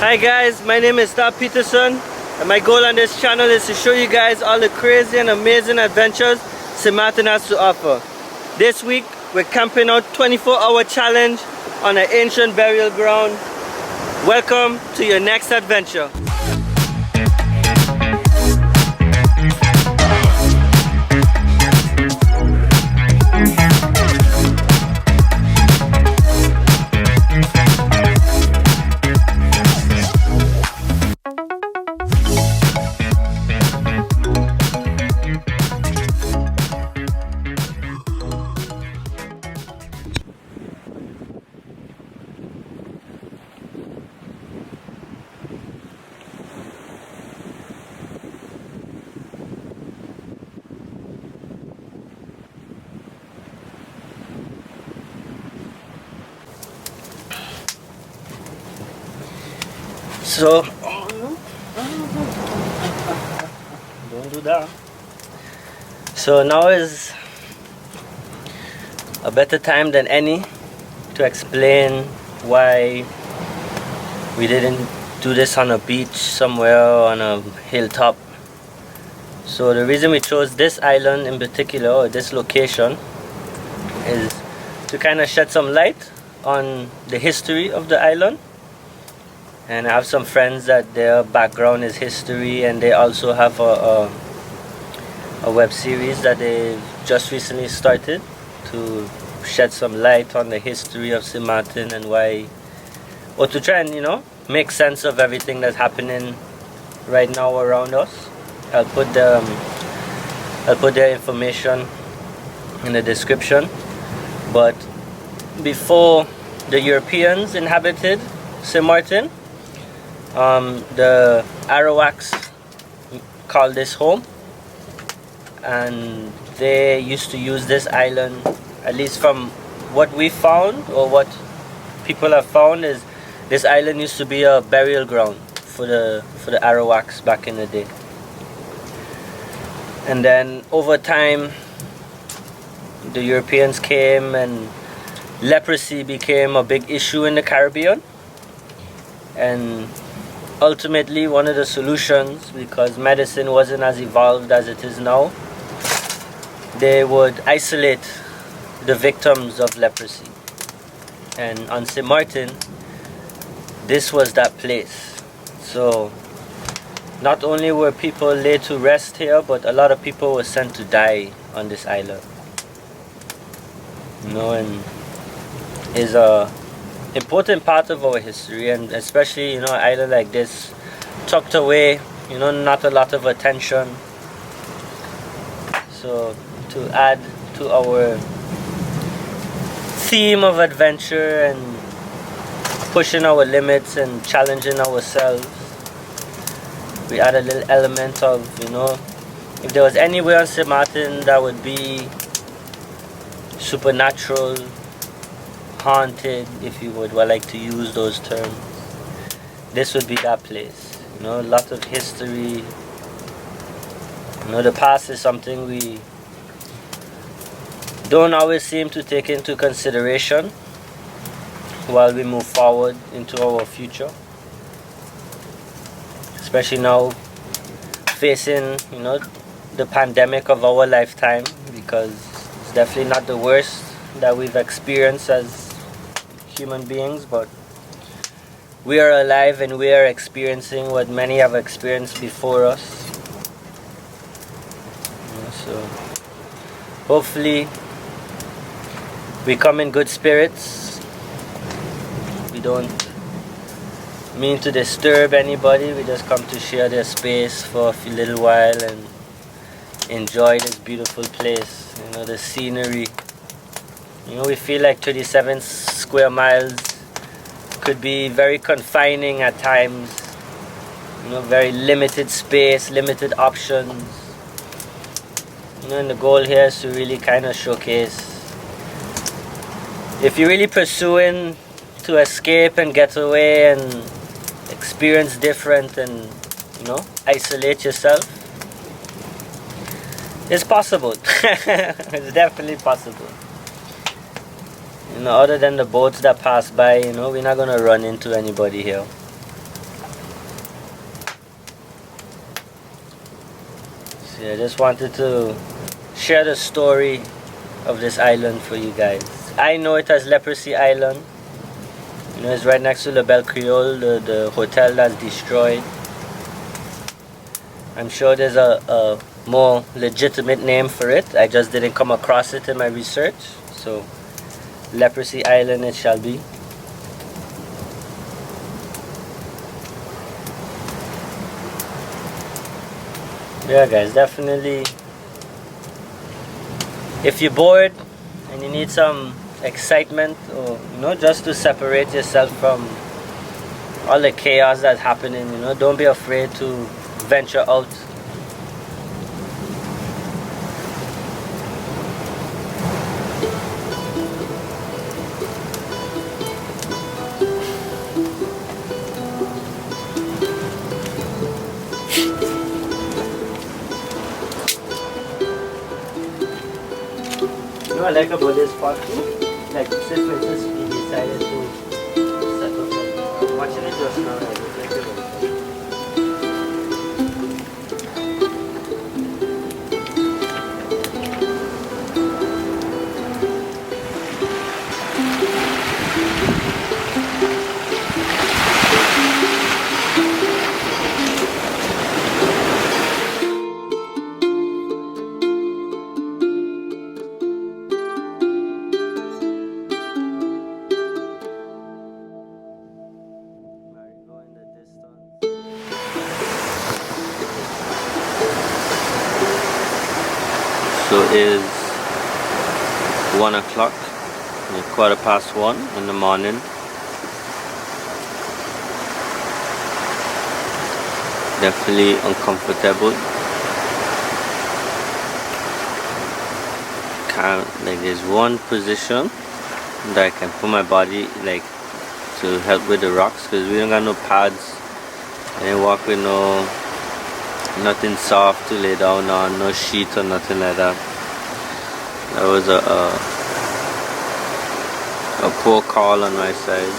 Hi guys, my name is Piscifun, and my goal on this channel is to show you guys all the crazy and amazing adventures St.Maarten has to offer. This week we're camping out 24-hour challenge on an ancient burial ground. Welcome to your next adventure. So, don't do that. So now is a better time than any to explain why we didn't do this on a beach somewhere on a hilltop. So the reason we chose this island in particular, or this location, is to kind of shed some light on the history of the island. And I have some friends that their background is history, and they also have a web series that they've just recently started to shed some light on the history of St.Maarten and why, or to try and, you know, make sense of everything that's happening right now around us. I'll put their information in the description. But before the Europeans inhabited St.Maarten, the Arawaks called this home, and they used to use this island, at least from what we found or what people have found, is this island used to be a burial ground for the Arawaks back in the day. And then over time the Europeans came and leprosy became a big issue in the Caribbean. And ultimately, one of the solutions, because medicine wasn't as evolved as it is now, they would isolate the victims of leprosy. And on St.Maarten, this was that place. So not only were people laid to rest here, but a lot of people were sent to die on this island. You know, and is a important part of our history, and especially, you know, an island like this, tucked away, you know, not a lot of attention. So to add to our theme of adventure and pushing our limits and challenging ourselves, we add a little element of, you know, if there was anywhere on St.Maarten that would be supernatural, haunted, if you would like to use those terms, this would be that place. You know, a lot of history. You know, the past is something we don't always seem to take into consideration while we move forward into our future, especially now facing, you know, the pandemic of our lifetime, because it's definitely not the worst that we've experienced as human beings, but we are alive and we are experiencing what many have experienced before us. You know, so hopefully we come in good spirits. We don't mean to disturb anybody. We just come to share their space for a little while and enjoy this beautiful place. You know, the scenery. You know, we feel like 37 square miles could be very confining at times. You know, very limited space, limited options. You know, and the goal here is to really kind of showcase, if you're really pursuing to escape and get away and experience different and, you know, isolate yourself, it's possible. It's definitely possible. You know, other than the boats that pass by, you know, we're not gonna run into anybody here. Yeah, I just wanted to share the story of this island for you guys. I know it as Leprosy Island. You know, it's right next to the Belle Creole, the hotel that's destroyed. I'm sure there's a more legitimate name for it. I just didn't come across it in my research. So, Leprosy Island it shall be. Yeah guys, definitely, if you're bored and you need some excitement, or you know, just to separate yourself from all the chaos that's happening, you know, don't be afraid to venture out. You know what I like about this part too? Like, say for instance, we decided to set up I'm watching it just now. So it is 1 o'clock, 1:15 in the morning. Definitely uncomfortable. Can't, like, there's one position that I can put my body like to help with the rocks, because we don't got no pads. I didn't walk with nothing soft to lay down on, no sheet or nothing like that. That was a poor call on my side.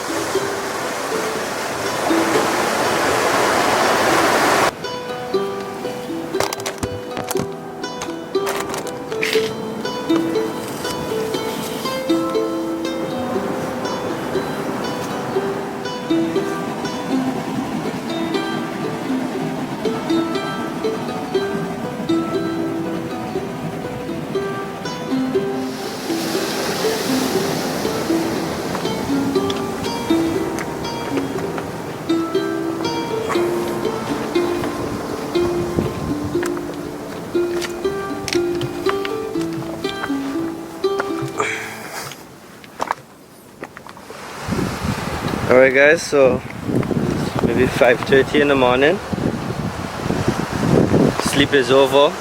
Alright guys, so maybe 5:30 in the morning. Sleep is over.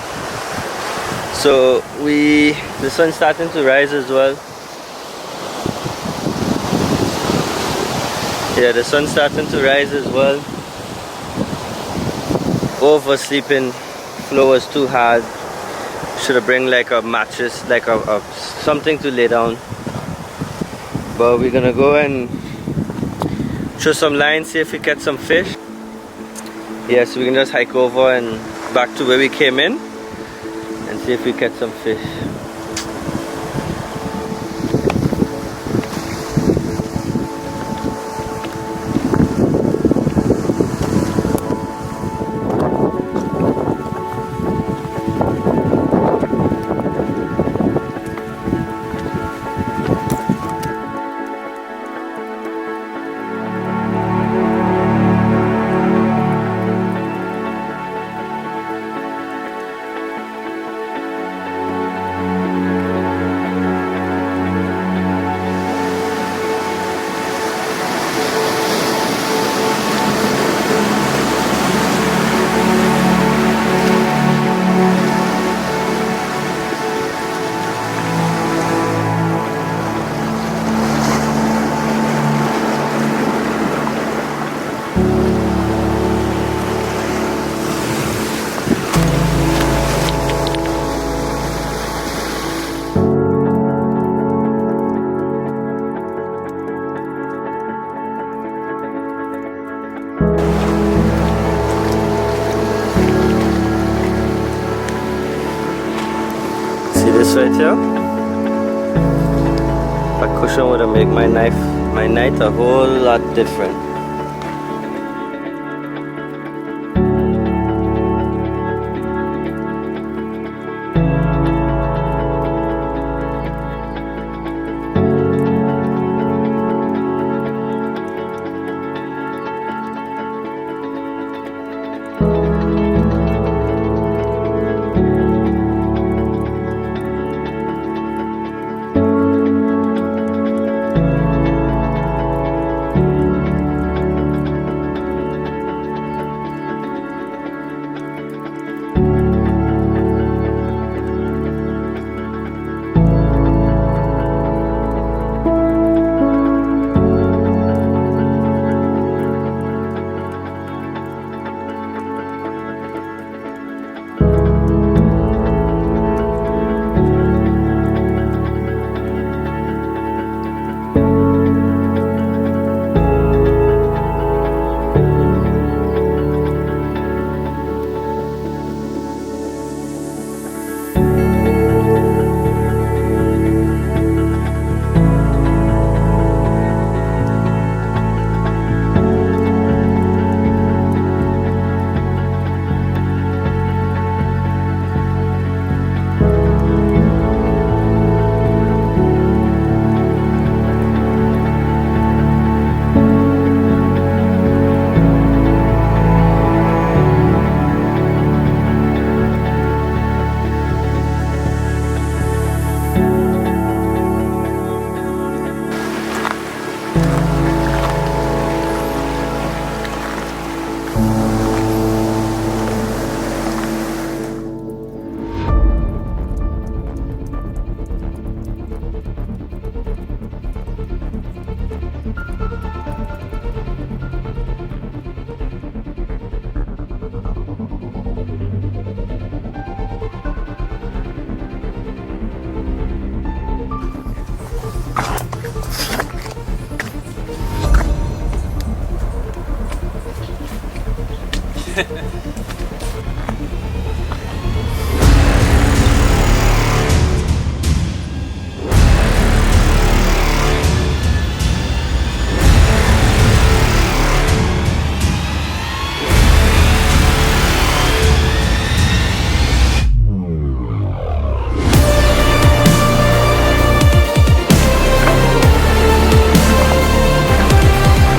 So the sun's starting to rise as well. Yeah, the sun's starting to rise as well. Oversleeping, floor was too hard. Should have bring like a mattress, like a something to lay down. But we're gonna go and throw some lines, see if we catch some fish. Yeah, so we can just hike over and back to where we came in and see if we catch some fish. This right here, a cushion would have made my night a whole lot different.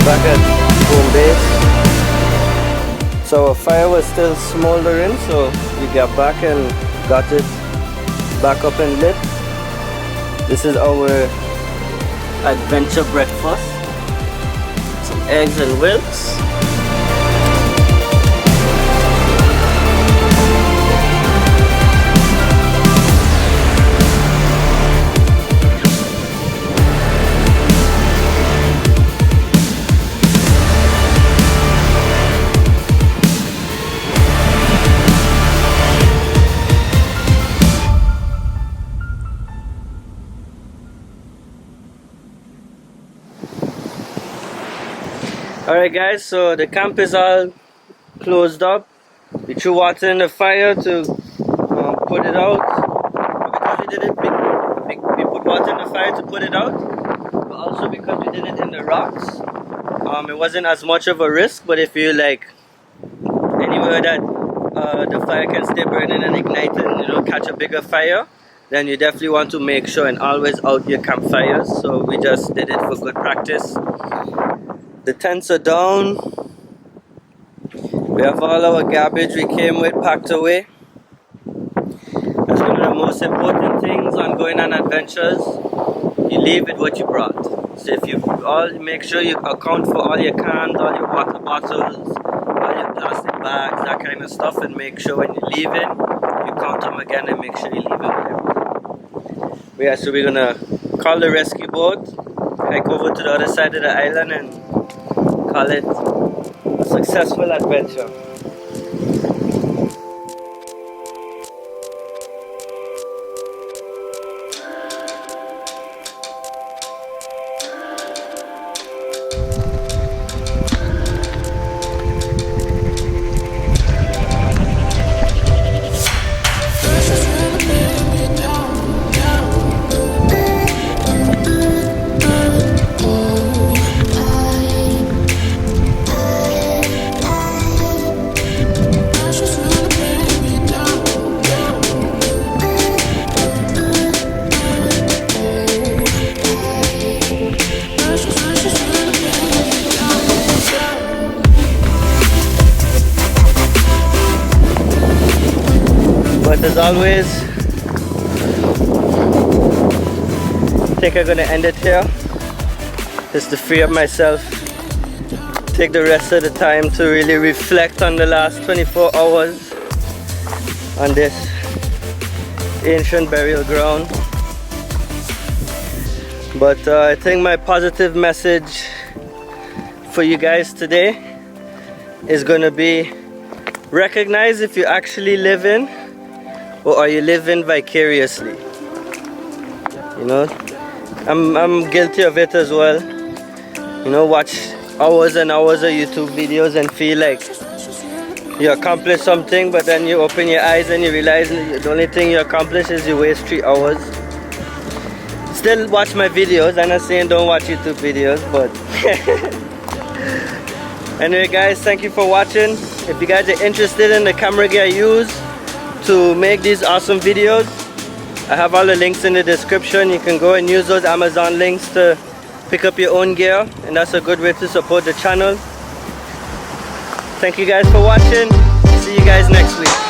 Back at home base. So our fire was still smoldering, so we got back and got it back up and lit. This is our adventure breakfast. Some eggs and wilks. Alright guys, so the camp is all closed up. We threw water in the fire to put it out. Because we did it, we put water in the fire to put it out. But also because we did it in the rocks. It wasn't as much of a risk, but if you like anywhere that the fire can stay burning and ignite and catch a bigger fire, then you definitely want to make sure and always out your campfires. So we just did it for good practice. The tents are down. We have all our garbage we came with packed away. That's one of the most important things on going on adventures. You leave with what you brought. So if you make sure you account for all your cans, all your water bottles, all your plastic bags, that kind of stuff, and make sure when you leave it, you count them again and make sure you leave it with everything. Yeah, so we're gonna call the rescue boat, hike over to the other side of the island, and call it a successful adventure. First, it's never been a bit down. But as always, I think I'm gonna end it here, just to free up myself, take the rest of the time to really reflect on the last 24 hours on this ancient burial ground. But I think my positive message for you guys today is gonna be, recognize if you actually live in, or are you living vicariously. You know, I'm guilty of it as well. You know, watch hours and hours of YouTube videos and feel like you accomplished something, but then you open your eyes and you realize the only thing you accomplished is you waste 3 hours. Still watch my videos. I'm not saying don't watch YouTube videos, but anyway guys, thank you for watching. If you guys are interested in the camera gear I use to make these awesome videos, I have all the links in the description. You can go and use those Amazon links to pick up your own gear, and that's a good way to support the channel. Thank you guys for watching. See you guys next week.